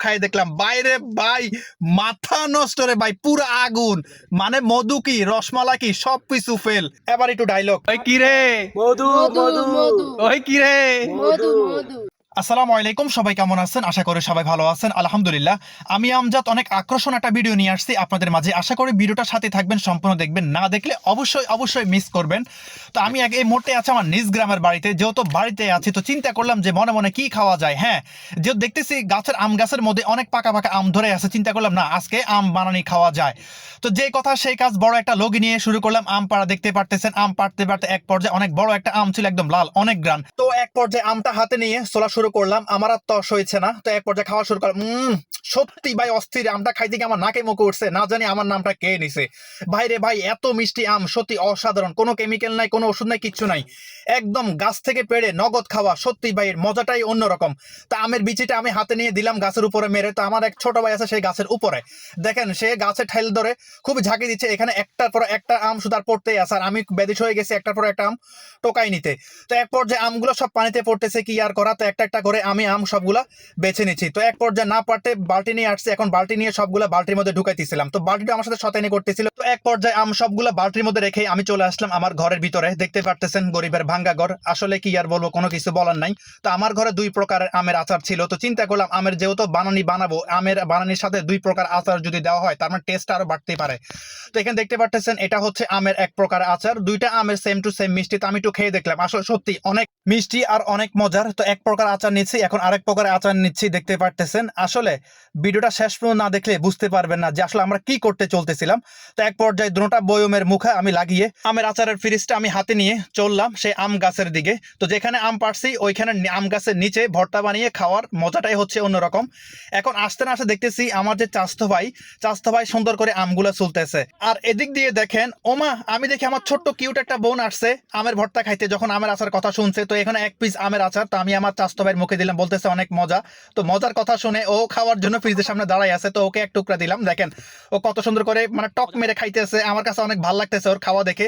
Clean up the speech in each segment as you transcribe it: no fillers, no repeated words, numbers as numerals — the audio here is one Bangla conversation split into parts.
খাই দেখলাম বাইরে ভাই, মাথা নষ্ট রে ভাই, পুরো আগুন। মানে মধু কি রসমালাই কি সবকিছু ফেল। এবার একটু ডায়লগ। ওই কি রে মধু মধু ওই কি রে মধু মধু আসসালামু আলাইকুম, সবাই কেমন আছেন? আশা করি সবাই ভালো আছেন। আলহামদুলিল্লাহ, আমি আমজাদ অনেক আকর্ষণ একটা ভিডিও নিয়ে আসছি আপনাদের মাঝে। আশা করি ভিডিওটার সাথে থাকবেন, সম্পূর্ণ দেখবেন। না দেখলে অবশ্যই মিস করবেন। তো আমি এই মুহূর্তে আছি আমার নিজ গ্রামের বাড়িতে। যেহেতু বাড়িতে আছি তো চিন্তা করলাম যে মনে মনে কি খাওয়া যায়। হ্যাঁ, যেহেতু দেখতেছি গাছের আম গাছের মধ্যে অনেক পাকা পাকা আম ধরে আছে, চিন্তা করলাম না আজকে আম বানানি খাওয়া যায়। তো যে কথা সেই কাজ, বড় একটা লগি নিয়ে শুরু করলাম আম পাড়া। দেখতে পারতেছেন আম পাড়তে পারতে এক পর্যায়ে অনেক বড় একটা আম ছিল, একদম লাল, অনেক গ্রান। তো এক পর্যায়ে আমটা হাতে নিয়ে চলা শুরু করলাম। আমার আর তস হয়েছে না, তো এক পর্যায়ে খাওয়া শুরু করলাম। সত্যি ভাই অস্থির, আমটা খাইতে গিয়ে আমার নাকে মুখে উঠছে, না জানি আমার নামটা কে নিছে। ভাই রে ভাই, এত মিষ্টি আম, সত্যি অসাধারণ। কোনো কেমিক্যাল নাই, কোনো ওষুধ নাই, কিচ্ছু নাই, একদম গাছ থেকে পেড়ে নগদ খাওয়া। সত্যি ভাই এর মজাটাই অন্যরকম। তা আমের বিচিটা আমি হাতে নিয়ে দিলাম গাছের উপরে মেরে। তো আমার এক ছোট ভাই আছে সেই গাছের উপরে, দেখেন সে গাছে ঠাইল ধরে খুব ঝাঁকি দিচ্ছে। এখানে একটার পর একটা আম শুধু আর পড়তেই আছে, আর আমি ব্যাধিস হয়ে গেছি একটার পর একটা আম টোকাই নিতে। তো এক পর্যায়ে আমগুলো সব পানিতে পড়তেছে, কি আর করা। তো একটা একটা করে আমি আম সবগুলা বেছে নিচ্ছি। তো এক পর্যায়ে না পারতে বালতি নিয়ে আসছি, এখন বালতি নিয়ে সবগুলা বালতির মধ্যে ঢুকাইতেছিলাম। তো বালতিটা আমার সাথে শয়তানি করতেছিল। তো এক পর্যায়ে আম সবগুলা বালতির মধ্যে রেখে আমি চলে আসলাম আমার ঘরের ভিতরে। দেখতে পারতেছেন গরিবের ভাঙ্গা ঘর, আসলে কি আর বলবো, কোনো কিছু বলার নাই। তো আমার ঘরে দুই প্রকারের আমের আচার ছিল। তো চিন্তা করলাম আমের যেহেতু বানানি বানাবো, আমের বানানির সাথে দুই প্রকার আচার যদি দেওয়া হয় তার মানে টেস্ট আরো বাড়তেই পারে। তো এখানে দেখতে পারতেছেন এটা হচ্ছে আমের এক প্রকার আচার, দুইটা আমের সেম টু সেম মিষ্টি। তো আমি একটু খেয়ে দেখলাম, আসলে সত্যি অনেক মিষ্টি আর অনেক মজার। তো এক প্রকার আচার নিচ্ছি, এখন আরেক প্রকার আচার নিচ্ছি। দেখতে পারতেছেন আসলে ভিডিওটা শেষ পর্যন্ত না দেখলে বুঝতে পারবেন না যে আসলে আমরা কি করতে চলতেছিলাম। তো এক পর্যায়ে দুটোটা বয়মের মুখে আমি লাগিয়ে আমের আচারের ফ্রিজটা আমি হাতে নিয়ে চললাম সেই আম গাছের দিকে। তো যেখানে আম পাড়ছি ওইখানে আম গাছের নিচে ভর্তা বানিয়ে খাওয়ার মজাটাই হচ্ছে অন্যরকম। এখন আসতে না আসতে দেখতেছি আমার যে চাস্তো ভাই সুন্দর করে আমগুলা চলতেছে। আর এদিক দিয়ে দেখেন ওমা, আমি দেখি আমার ছোট্ট কিউট একটা বোন আসছে আমের ভর্তা খাইতে। যখন আমের আচার কথা শুনছে, তো এখানে এক পিস আমের আচার তো আমি আমার চাস্তো ভাইয়ের মুখে দিলাম, বলতেছে অনেক মজা। তো মজার কথা শুনে ও খাওয়ার জন্য ফ্রিজের সামনে দাঁড়াই আছে। তো ওকে এক টুকরা দিলাম, দেখেন ও কত সুন্দর করে মানে টক মেরে খাইতেছে। আমার কাছে অনেক ভালো লাগতেছে ওর খাওয়া দেখে।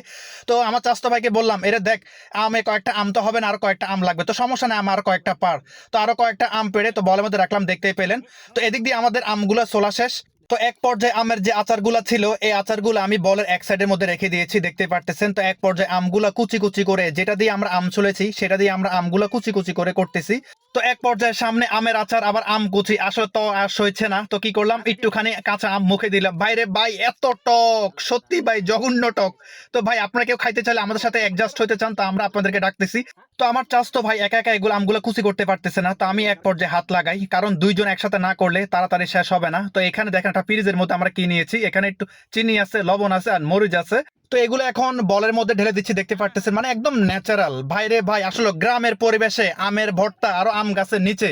তো আমার চাস্তো ভাইকে বললাম, এরে দেখ আমে কয়েকটা আম তো হবে না, আর কয়েকটা আম লাগবে। তো সমস্যা নেই, আমার কয়েকটা পার। তো আরো কয়েকটা আম পেড়ে তো বলের মধ্যে রাখলাম, দেখতেই পেলেন। তো এদিক দিয়ে আমাদের আমগুলা সোলা শেষ। তো এক পর্যায়ে আমের যে আচারগুলা ছিল এই আচারগুলো আমি বলের এক সাইডের মধ্যে রেখে দিয়েছি, দেখতে পারতেছেন। তো এক পর্যায়ে আমগুলা কুচি কুচি করে, যেটা দিয়ে আমরা আম ছুলেছি সেটা দিয়ে আমরা আমগুলা কুচি কুচি করে করতেছি। তো এক পর্যায়ে সামনে আমের আচার আবার আম কুচি, আসলে তো আর সইছে না। তো কি করলাম, একটুখানি কাঁচা আম মুখে দিলাম। ভাইরে ভাই এত টক, সত্যি ভাই জঘন্য টক। তো ভাই আপনারা কেউ খাইতে চাইলে আমাদের সাথে অ্যাডজাস্ট হইতে চান তো আমরা আপনাদেরকে ডাকতেছি। তো আমার চাস্তো ভাই একা একা এগুলো আমগুলো কুচি করতে পারতেছে না, তো আমি এক পর্যায়ে হাত লাগাই, কারণ দুইজন একসাথে না করলে তাড়াতাড়ি শেষ হবে না। তো এখানে দেখেন একটা ফ্রিজের মধ্যে আমরা কি নিয়েছি, এখানে একটু চিনি আছে, লবণ আছে আর মরিচ আছে। তো এগুলো এখন বলের মধ্যে ঢেলে দিচ্ছি, দেখতে পারতেছেন মানে একদম ন্যাচারাল। ভাইরে ভাই আসলে গ্রামের পরিবেশে আমের ভর্তা আরো আম গাছের নিচে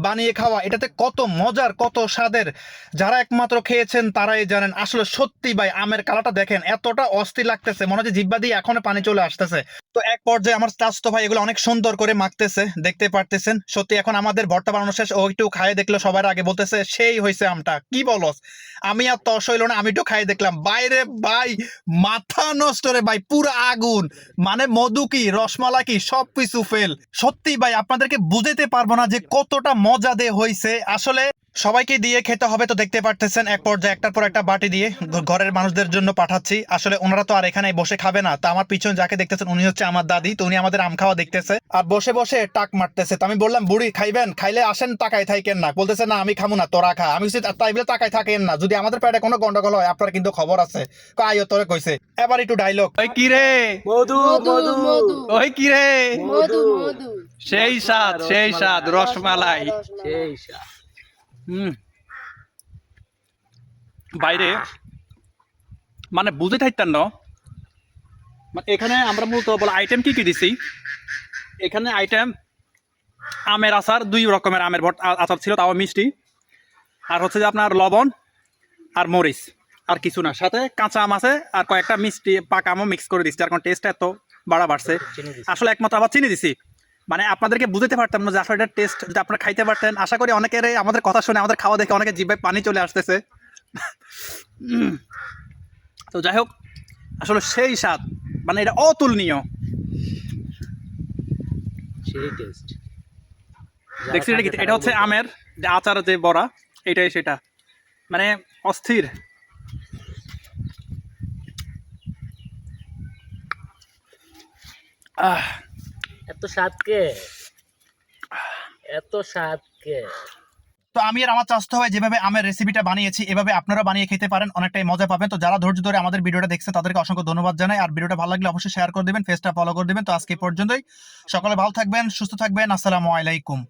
বানিয়ে খাওয়া, এটাতে কত মজার কত স্বাদের, যারা একমাত্র খেয়েছেন তারাই জানেন। আসলে সত্যি ভাই আমের কালারটা দেখেন, এতটা অস্থির লাগতেছে, মনে হচ্ছে জিহ্বা দিয়ে এখনো পানি চলে আসতেছে। তো এক পর্যায়ে আমার চাস্তো ভাই এগুলো অনেক সুন্দর করে মাখতেছে, দেখতে পারতেছেন। সত্যি এখন আমাদের ভর্তা বানানো শেষ। ও একটু খাইয়ে দেখলো, সবার আগে বলতেছে সেই হয়েছে আমটা, কি বলস। আমি আর তস হইল না, আমি একটু খাইয়ে দেখলাম। বাইরে ভাই, মাথা নষ্ট রে ভাই, পুরো আগুন। মানে মধু কি রসমালাই কি সবকিছু ফেল। সত্যি ভাই আপনাদেরকে বুঝাতে পারবো না যে কতটা মজা দিয়ে হয়েছে। আসলে সবাইকে দিয়ে খেতে হবে। তো দেখতে পারতেছেন এক পর্যায়ে একটার পর একটা বাটি দিয়ে ঘরের মানুষদের জন্য পাঠাচ্ছি। আসলে ওনারা তো আর এখানে বসে খাবে না। তো আমার পিছনে যাকে দেখতেছেন উনি হচ্ছে আমার দাদি। তো উনি আমাদের আম খাওয়া দেখতেছে আর বসে বসে টাক মারতেছে। তো আমি বললাম, বুড়ি খাইবেন, খাইলে আসেন, তাকাই থাকেন না। বলতেছে না আমি খাবো না, তোরা খা। আমি তাই বলে তাকাই থাকেন না, যদি আমাদের পেটে কোনো গন্ডগোল হয় আপনার কিন্তু খবর আছে। আইও তোরে কইছে। এবার একটু ডায়লগ। ওই কি রে মধু মধু মধু ওই কি রে মধু মধু সেই স্বাদ রসমালাই। সেই স্বাদ। বাইরে মানে বুঝে থাকতেন না। এখানে আমরা মূলত বলে আইটেম কি কি দিছি। এখানে আইটেম আমের আচার, দুই রকমের আমের আচার ছিল, তাও মিষ্টি। আর হচ্ছে যে আপনার লবণ আর মরিচ, আর কিছু না। সাথে কাঁচা আম আছে আর কয়েকটা মিষ্টি পাকা আমও মিক্স করে দিচ্ছি, যার কারণ টেস্টটা এত বাড়ছে। আসলে একমাত্র আবার চিনি দিছি। মানে আপনাদেরকে বুঝতে পারতাম না যে আসলে এটা টেস্ট যদি আপনারা খাইতে পারতেন। আশা করি অনেকের আমাদের কথা শুনে, আমাদের খাওয়া দেখে অনেকে জিভে পানি চলে আসতেছে। তো যাই হোক, আসলে সেই স্বাদ, মানে এটা অতুলনীয়। সেই টেস্ট। দেখছি এটা হচ্ছে আমের যে আচার যে বড়া, এটাই সেটা, মানে অস্থির। আহ এত স্বাদ কে, এত স্বাদ কে? তো আমি আর আমার চাচতো ভাই যেভাবে আমের রেসিপিটা বানিয়েছি এভাবে আপনারা বানিয়ে খেতে পারেন, অনেকটাই মজা পাবেন। তো যারা ধৈর্য ধরে আমাদের ভিডিওটা দেখছেন তাদেরকে অসংখ্য ধন্যবাদ জানাই। আর ভিডিওটা ভালো লাগলে অবশ্যই শেয়ার করে দেবেন, পেজটা ফলো করে দেবেন। তো আজকে এই পর্যন্তই, সকলে ভালো থাকবেন, সুস্থ থাকবেন, আসসালামু আলাইকুম।